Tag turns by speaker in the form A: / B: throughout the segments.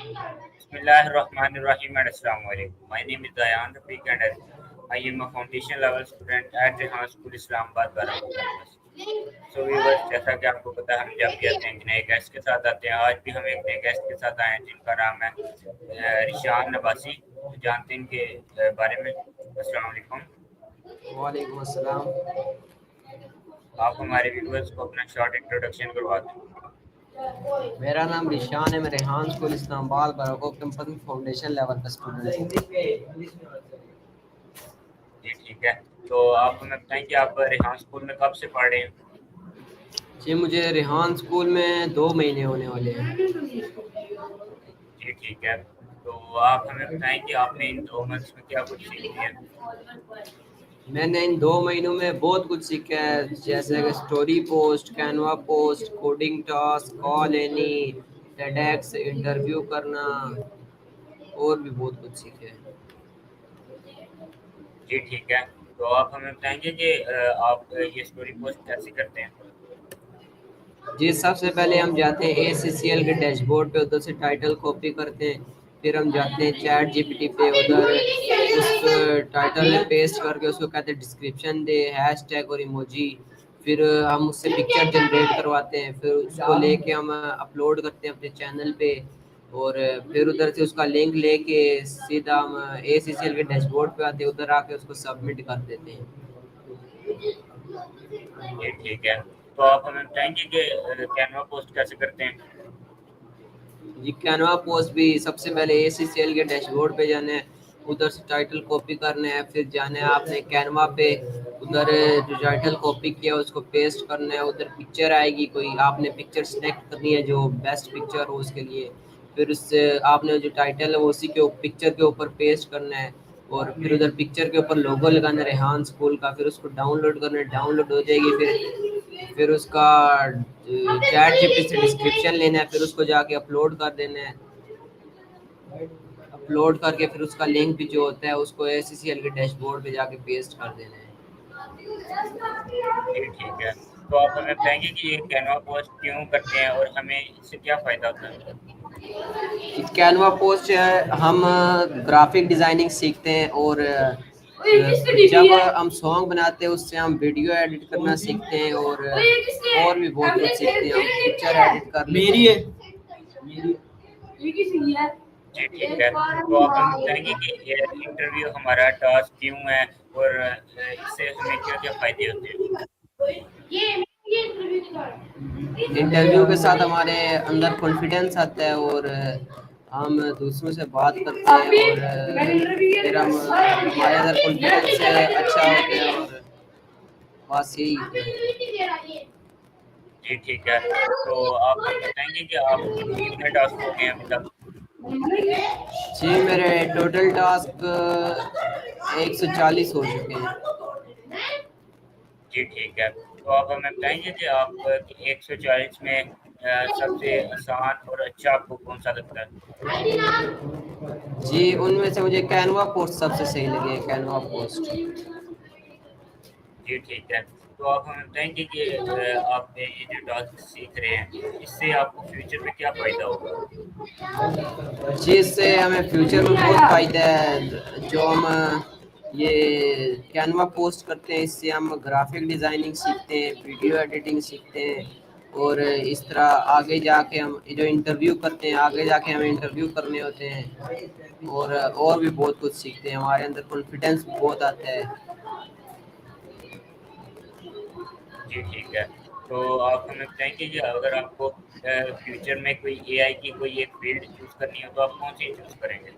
A: Bismillahirrahmanirrahim and Assalamu alaikum. My name is Dayan Rafiq and I am a foundation level student at Rehan School Islamabad Barakah campus. So viewers, जैसा कि आपको पता है हम जब भी आते हैं एक नए गेस्ट के साथ आते हैं। आज भी हम एक नए गेस्ट के साथ आए हैं जिनका नाम है रिशान नवासी। तो जानते हैं इनके बारे में। अस्सलाम वालेकुम।
B: वालेकुम अस्सलाम।
A: आप हमारे व्यूवर्स को अपना शॉर्ट इंट्रोडक्शन करवा दें।
B: मेरा नाम रिशान है। मैं रेहान स्कूल इस्लामाबाद बराको कैंपस में फाउंडेशन लेवल का स्टूडेंट हूँ।
A: जी ठीक है। तो आप हमें बताएं कि आप रेहान स्कूल में कब से पढ़ रहे हैं।
B: जी मुझे रेहान स्कूल में 2 महीने होने वाले हैं।
A: जी ठीक है। तो आप हमें बताएं कि आपने इन 2 मंथ्स में क्या कुछ सीख लिया।
B: मैंने इन 2 महीनों में बहुत कुछ सीखा है, जैसे कि story post, Canva post, coding task, call any, TEDx, interview करना और भी बहुत कुछ सीखे हैं।
A: जी ठीक है। तो आप हमें बताएंगे कि आप ये स्टोरी पोस्ट कैसे करते हैं।
B: जी सबसे पहले हम जाते हैं ACCL के डैशबोर्ड पे, उधर से टाइटल कॉपी करते हैं। फिर हम जाते हैं चैट जीपीटी पे, उधर उस टाइटल में पेस्ट करके उसको कहते हैं डिस्क्रिप्शन दे, हैशटैग और इमोजी। फिर हम उससे पिक्चर जनरेट करवाते हैं, फिर उसको लेके हम अपलोड करते हैं अपने चैनल पे। और फिर उधर से उसका लिंक लेके सीधा हम ACCL के डैशबोर्ड पे आते हैं, उधर आके उसको सबमिट कर देते हैं।
A: जी ठीक है। तो आप हमें बताएंगे कि कैनवा पोस्ट कैसे करते हैं।
B: जी कैनवा पोस्ट भी सबसे पहले ACCL के डैशबोर्ड पे जाना है, उधर से टाइटल कॉपी करना है। फिर जाना है आपने कैनवा पे, उधर जो टाइटल कॉपी किया उसको पेस्ट करना है। उधर पिक्चर आएगी कोई, आपने पिक्चर सेलेक्ट करनी है जो बेस्ट पिक्चर हो उसके लिए। फिर उससे आपने जो टाइटल है वो उसी के पिक्चर के ऊपर पेस्ट करना है। और फिर उधर पिक्चर के ऊपर लोगो लगाना है रेहान स्कूल का। फिर उसको डाउनलोड करना है, डाउनलोड हो जाएगी। फिर उसका चैट जीपीटी से डिस्क्रिप्शन लेना है, फिर उसको जाके अपलोड कर देना है। अपलोड करके फिर उसका लिंक भी जो होता है उसको ACCL के डैशबोर्ड पे जाके पेस्ट कर देना है।
A: जी ठीक है। तो आप हमें बताएंगे कि ये कैनवा पोस्ट क्यों करते हैं और हमें इससे क्या फ़ायदा होता है।
B: कैनवा पोस्ट हम ग्राफिक डिज़ाइनिंग सीखते हैं, और जब हम सॉन्ग बनाते हैं उससे हम वीडियो एडिट करना सीखते हैं, और भी बहुत कुछ सीखते हैं। हम पिक्चर एडिट कर लेते हैं।
A: जी ठीक है। तो आप हमें बताएंगे कि ये इंटरव्यू हमारा टास्क क्यों है और इससे हमें क्या-क्या फ़ायदे होते हैं।
B: इंटरव्यू के साथ हमारे अंदर कॉन्फिडेंस आता है, और हम दूसरों से बात करते हैं, और फिर हम हमारे अंदर कॉन्फिडेंस अच्छा होता है। और बस यही।
A: जी ठीक है। तो आप हमें बताएंगे कि आपके कितने टास्क हो गए हैं अभी तक।
B: जी मेरे टोटल टास्क 140 हो चुके हैं।
A: जी ठीक है। तो आप हमें बताएंगे कि आप 140 में सबसे आसान और अच्छा आपको कौन-सा लगता है।
B: जी उनमें से मुझे कैनवा पोस्ट सबसे सही लगे, कैनवा पोस्ट।
A: जी ठीक है। तो आप हमें बताएंगे कि आप ये जो टास्क सीख रहे हैं, इससे आपको फ्यूचर में क्या फ़ायदा होगा।
B: जी इससे हमें फ्यूचर में बहुत फ़ायदा है। जो हम ये कैनवा पोस्ट करते हैं, इससे हम ग्राफिक डिज़ाइनिंग सीखते हैं, वीडियो एडिटिंग सीखते हैं। और इस तरह आगे जाके हम जो इंटरव्यू करते हैं, आगे जाके हमें इंटरव्यू करने होते हैं। और भी बहुत कुछ सीखते हैं, हमारे अंदर कॉन्फिडेंस बहुत आता है।
A: जी ठीक है। तो आप हमें बताएंगे कि अगर आपको फ्यूचर में कोई एआई की कोई एक फ़ील्ड चूज़ करनी हो तो आप कौन-सी चूज़ करेंगे।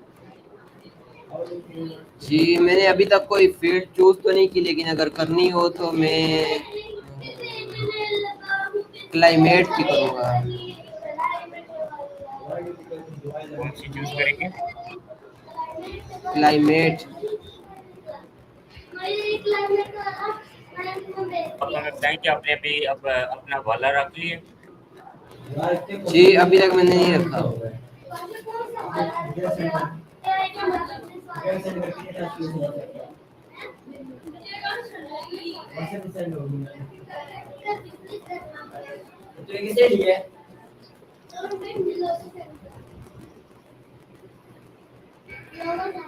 B: जी मैंने अभी तक कोई फील्ड चूज़ तो नहीं की, लेकिन अगर करनी हो तो मैं क्लाइमेट की करूँगा।
A: कौन-सी चूज़ करेंगे।
B: क्लाइमेट।
A: आप हमें बताएं कि आपने अभी अपना वाला रख लिया।
B: जी अभी तक मैंने नहीं रखा।
A: मैंने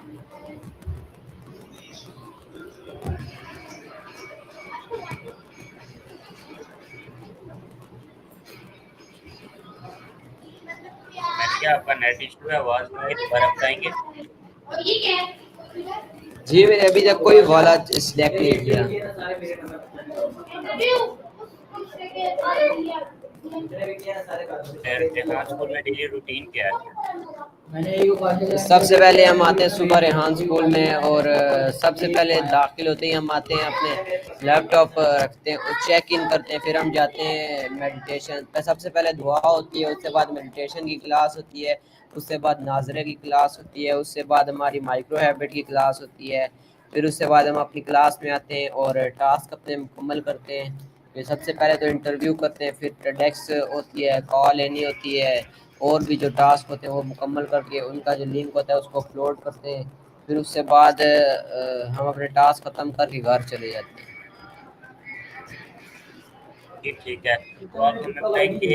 A: क्या आपका नेट इशू है, आवाज नहीं आई, दोबारा बताएंगे?
B: जी मैंने अभी तक कोई वाला सिलेक्ट नहीं किया।
A: रेहान स्कूल में डेली रूटीन क्या है?
B: सबसे पहले हम आते हैं सुबह रेहान स्कूल में, और सबसे पहले दाखिल होते ही हम आते हैं, अपने लैपटॉप रखते हैं और चेक इन करते हैं। फिर हम जाते हैं मेडिटेशन पे। सबसे पहले दुआ होती है, उसके बाद मेडिटेशन की क्लास होती है, उसके बाद नाजरे की क्लास होती है, उसके बाद हमारी माइक्रो हैबिट की क्लास होती है। फिर उसके बाद हम अपनी क्लास में आते हैं और टास्क अपने मुकम्मल करते हैं। फिर सबसे पहले तो इंटरव्यू करते हैं, फिर डेस्क होती है, कॉल लेनी होती है, और भी जो टास्क होते हैं वो मुकम्मल करके उनका जो लिंक होता है उसको अपलोड करते हैं। फिर उसके बाद हम अपने टास्क ख़त्म करके घर चले जाते हैं।
A: जी ठीक है। तो आप हमें बताएं कि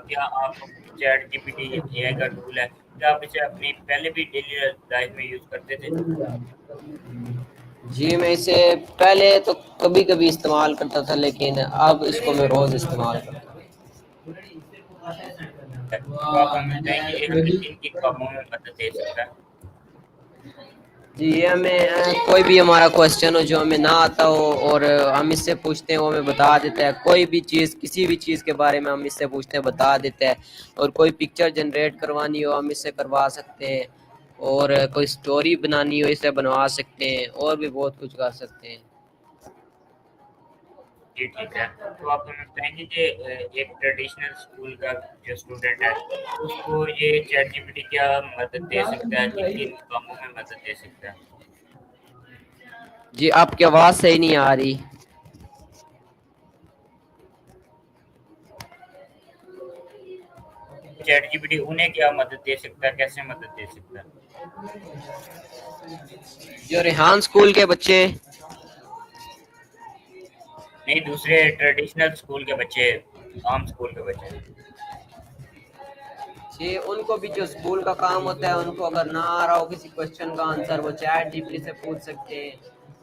A: क्या आप चैट जीपीटी एआई का टूल है, क्या आप इसे अपनी पहले भी डेली लाइफ में यूज करते थे?
B: जी मैं इसे पहले तो कभी कभी इस्तेमाल करता था, लेकिन अब इसको मैं रोज़ इस्तेमाल करता हूँ।
A: तो आप हमें बताएं कि ये हमें किन किन कामों में मदद दे सकता है?
B: जी ये हमें कोई भी हमारा क्वेश्चन हो जो हमें ना आता हो और हम इससे पूछते हैं, वो हमें बता देता है। कोई भी चीज़, किसी भी चीज़ के बारे में हम इससे पूछते हैं, बता देता है। और कोई पिक्चर जनरेट करवानी हो हम इससे करवा सकते हैं, और कोई स्टोरी बनानी हो इससे बनवा सकते हैं, और भी बहुत कुछ कर सकते हैं।
A: जी ठीक है। तो आप हमें बताएंगे कि एक ट्रेडिशनल स्कूल का जो स्टूडेंट है, उसको ये चैट जीपीटी क्या मदद दे सकता है, किन किन कामों में मदद दे सकता है?
B: जी आपकी आवाज़ सही नहीं आ रही।
A: चैट जीपीटी उन्हें क्या मदद दे सकता है, कैसे मदद दे सकता है?
B: जो रेहान स्कूल के बच्चे,
A: नहीं, दूसरे ट्रेडिशनल स्कूल के बच्चे, आम स्कूल के बच्चे।
B: जी उनको भी जो स्कूल का काम होता है, उनको अगर ना आ रहा हो किसी क्वेश्चन का आंसर, वो चैट जीपीटी से पूछ सकते हैं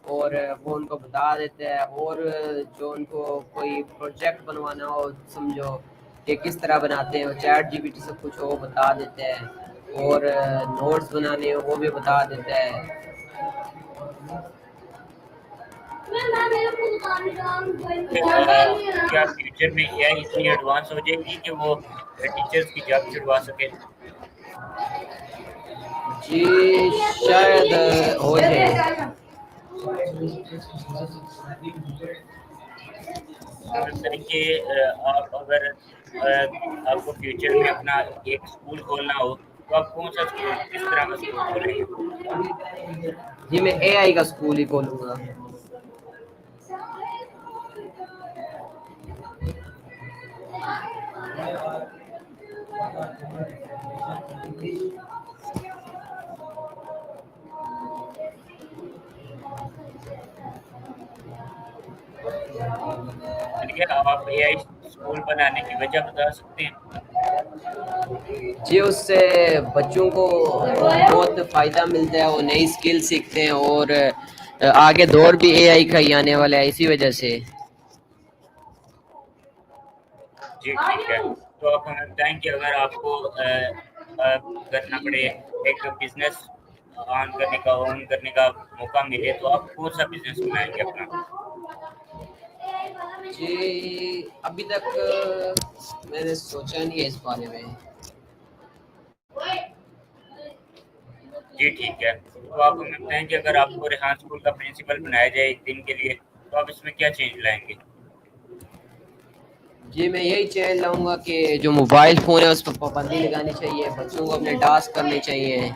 B: और वो उनको बता देता है। और जो उनको कोई प्रोजेक्ट बनवाना हो, समझो कि किस तरह बनाते हैं, वो चैट जीपीटी से पूछो वो बता देता है। और नोट्स बनाने हो वो भी बता देता है।
A: क्या फ्यूचर में एआई इतनी एडवांस हो जाएगी कि वो टीचर्स की जॉब छुड़वा सके?
B: जी शायद हो जाए।
A: हमें बताएं कि आप अगर आपको फ्यूचर में अपना एक स्कूल खोलना हो, तो आप कौन सा स्कूल, किस तरह का स्कूल खोलेंगे?
B: जी मैं एआई का स्कूल ही खोलूंगा।
A: यानी कि आप एआई स्कूल बनाने की वजह बता सकते हैं?
B: जी उससे बच्चों को बहुत फ़ायदा मिलता है, वो नई स्किल सीखते हैं, और आगे दौर भी एआई का ही आने वाला है इसी वजह से।
A: जी ठीक है। तो आप हमें बताएं कि अगर आपको करना पड़े, एक बिजनेस ऑन करने का मौका मिले, तो आप कौन सा बिजनेस बनाएंगे अपना?
B: जी अभी तक मैंने सोचा नहीं है इस बारे में।
A: जी ठीक है। तो आप हमें बताएं कि अगर आपको रेहान स्कूल का प्रिंसिपल बनाया जाए एक दिन के लिए, तो आप इसमें क्या चेंज लाएंगे?
B: जी मैं यही चेंज लाऊंगा कि जो मोबाइल फ़ोन है उस पर पाबंदी लगानी चाहिए, बच्चों को अपने टास्क करने चाहिए।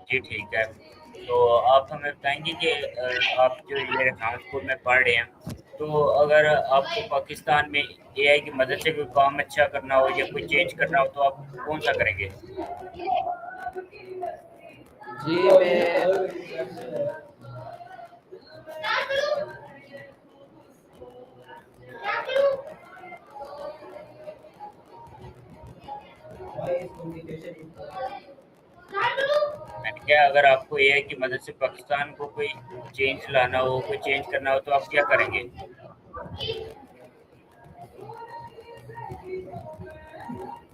A: जी ठीक है। तो आप हमें बताएंगे कि आप जो ये रेहान स्कूल में पढ़ रहे हैं, तो अगर आपको पाकिस्तान में एआई की मदद से कोई काम अच्छा करना हो या कोई चेंज करना हो, तो आप कौन सा करेंगे?
B: जी मैं
A: मैंने कहा अगर आपको एआई की मदद से पाकिस्तान को कोई चेंज लाना हो, कोई चेंज करना हो तो आप क्या करेंगे?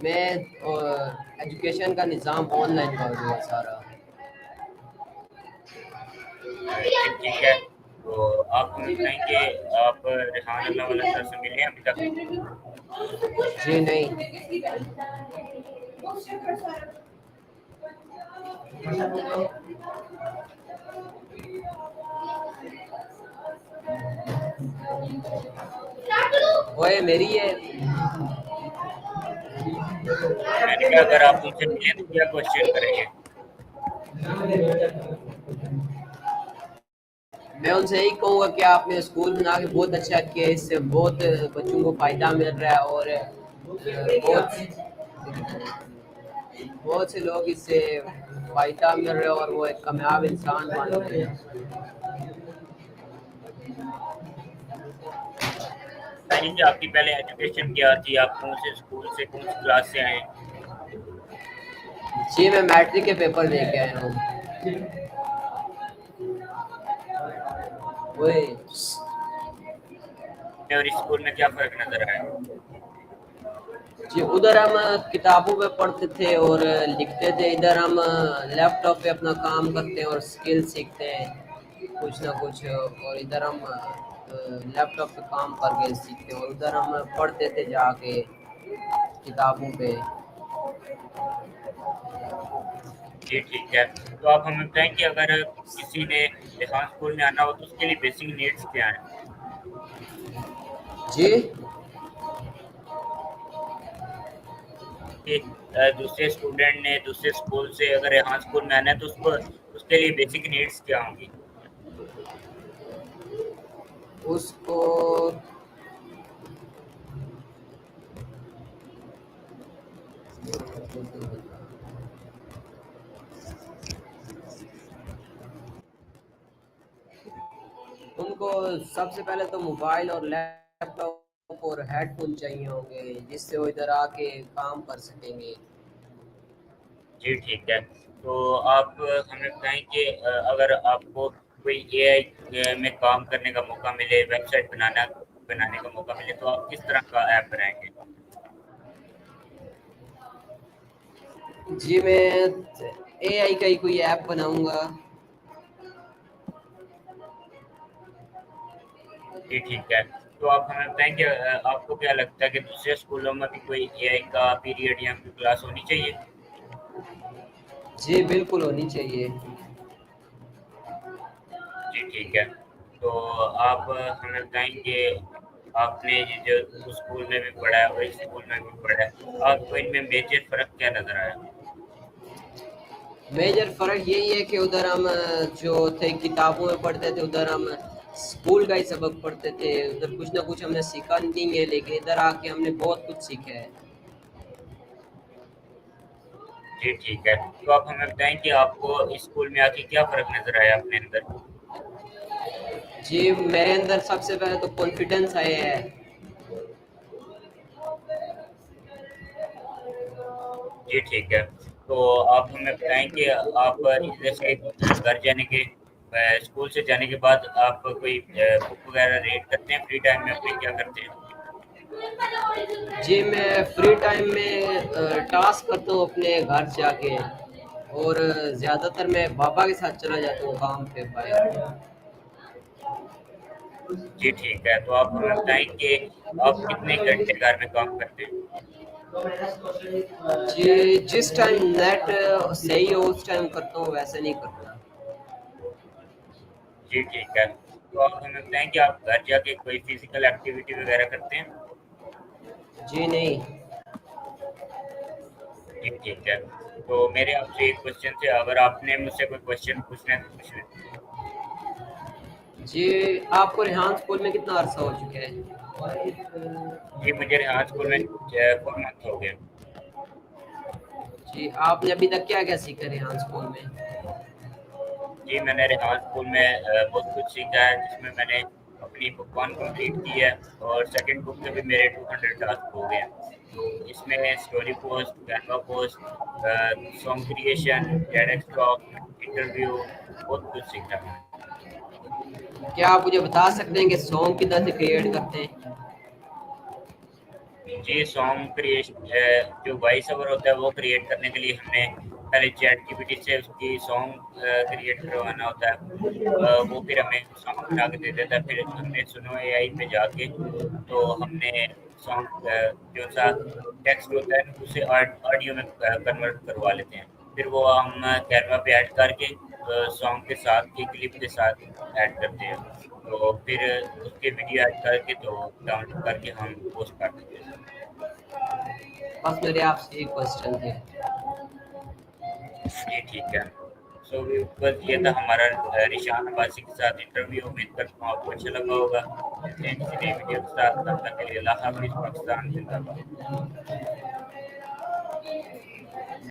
B: मैं एजुकेशन का निज़ाम ऑनलाइन कर दूँगा सारा।
A: जी ठीक है। तो आप हमें बताएँ कि आप रेहान अल्लाह वाला सर से मिले हैं अभी तक?
B: जी नहीं। ओए मेरी है।
A: मैंने कहा अगर आप उनसे मिले तो क्या क्वेश्चन करेंगे?
B: मैं उनसे यही कहूँगा कि आपने स्कूल बना के बहुत अच्छा किया, इससे बहुत बच्चों को फ़ायदा मिल रहा है और बहुत से लोग इससे फ़ायदा मिल रहा है और वो एक कामयाब इंसान बन रहे हैं।
A: बताइए कि आपकी पहले एजुकेशन क्या थी? आप कौन से स्कूल से, कौन सी क्लास से आए हैं?
B: जी मैं मैट्रिक के पेपर दे के आया हूँ। वही।
A: और इस स्कूल में क्या फ़र्क नज़र आया?
B: जी उधर हम किताबों पे पढ़ते थे और लिखते थे, इधर हम लैपटॉप पे अपना काम करते हैं और स्किल सीखते हैं कुछ ना कुछ, और इधर हम लैपटॉप पे काम करके सीखते हैं और उधर हम पढ़ते थे जाके किताबों पे।
A: जी ठीक है। तो आप हमें बताएँ कि अगर किसी ने रेहान स्कूल में आना हो तो उसके लिए बेसिक नीड्स क्या हैं?
B: जी
A: कि दूसरे स्टूडेंट ने दूसरे स्कूल से अगर रेहान स्कूल में आना है तो उसको उसके लिए बेसिक नीड्स क्या होंगी?
B: उसको उनको सबसे पहले तो मोबाइल और लैपटॉप और हेडफोन चाहिए होंगे जिससे वो इधर आके काम कर सकेंगे।
A: जी ठीक है। तो आप हमें बताएँ कि अगर आपको कोई एआई में काम करने का मौका मिले, वेबसाइट बनाने का मौका मिले तो आप किस तरह का ऐप बनाएँगे?
B: जी मैं एआई का ही कोई ऐप बनाऊंगा।
A: जी ठीक है। तो आप हमें बताएँ कि आपको क्या लगता है कि दूसरे स्कूलों में भी कोई एआई का पीरियड या कोई क्लास होनी चाहिए?
B: जी बिल्कुल होनी चाहिए।
A: जी ठीक है। तो आप हमें बताएँ कि आपने ये जो उस स्कूल में भी पढ़ा है और इस स्कूल में भी पढ़ा है, आपको इनमें मेजर फ़र्क क्या नज़र आया?
B: मेजर फ़र्क यही है कि उधर हम जो थे किताबों में पढ़ते थे, उधर हम स्कूल का ही सबक पढ़ते थे, उधर कुछ ना कुछ हमने सीखा नहीं है, लेकिन इधर आके हमने बहुत कुछ सीखा है।
A: जी ठीक है। तो आप हमें बताएँ कि आपको इस स्कूल में आके क्या फ़र्क नज़र आया अपने अंदर?
B: जी मेरे अंदर सबसे पहले तो कॉन्फिडेंस आया है।
A: जी ठीक है। तो आप हमें बताएँ कि आप जैसे घर जाने के स्कूल से जाने के बाद आप कोई बुक वग़ैरह रीड करते हैं फ्री टाइम में अपने क्या करते हैं?
B: जी मैं फ्री टाइम में टास्क करता हूँ अपने घर जाके, और ज़्यादातर मैं पापा के साथ चला जाता हूँ काम पे बाहर।
A: जी ठीक है। तो आप हमें बताएँ कि आप कितने घंटे घर में काम करते हैं?
B: जी जिस टाइम नेट सही हो उस टाइम करता हूँ, वैसे नहीं करता।
A: जी ठीक है। तो आप हमें बताएँ कि आप घर जाके कोई फ़िज़िकल एक्टिविटी वग़ैरह करते हैं?
B: जी नहीं।
A: जी ठीक है। तो मेरे आपसे एक क्वेश्चन थे, अगर आपने मुझसे कोई क्वेश्चन पूछना है तो पूछ लें।
B: जी आपको रेहान स्कूल में कितना अरसा हो चुका है?
A: जी मुझे रेहान स्कूल में 4 मंथ हो गए।
B: जी आपने अभी तक क्या क्या सीखा रेहान स्कूल में?
A: जी मैंने रेहान स्कूल में बहुत कुछ सीखा है जिसमें मैंने अपनी बुक 1 कंप्लीट की है और सेकंड बुक के भी मेरे 200 टास्क हो गए हैं। तो इसमें story post, Canva post, song creation, TEDx talk, interview, बहुत कुछ सीख रहा हूँ।
B: क्या आप मुझे बता सकते हैं कि सॉन्ग किधर से क्रिएट करते हैं?
A: जी, सॉन्ग क्रिएशन जो वॉइस ओवर होता है वो क्रिएट करने के लिए हमने पहले ChatGPT से उसकी सॉन्ग क्रिएट करवाना होता है। वो फिर हमें सॉन्ग बना के दे देता है। फिर हमने सुनो एआई पे जाके तो हमने सॉन्ग जो-सा टेक्स्ट होता है उसे ऑडियो में कन्वर्ट करवा लेते हैं। फिर वो हम कैनवा पे ऐड करके सॉन्ग के साथ की क्लिप के साथ ऐड करते हैं। तो फिर उसके वीडियो ऐड करके तो डाउनलोड करके हम पोस्ट कर देते हैं।
B: बस मेरे आपसे एक क्वेश्चन थे।
A: जी, ठीक है। सो बस ये था हमारा रिशान अब्बासी के साथ इंटरव्यू। उम्मीद करता हूँ आपको अच्छा लगा होगा। मिलते हैं किसी नई वीडियो के साथ, तब तक के लिए अल्लाह हाफ़िज़। पाकिस्तान ज़िंदाबाद।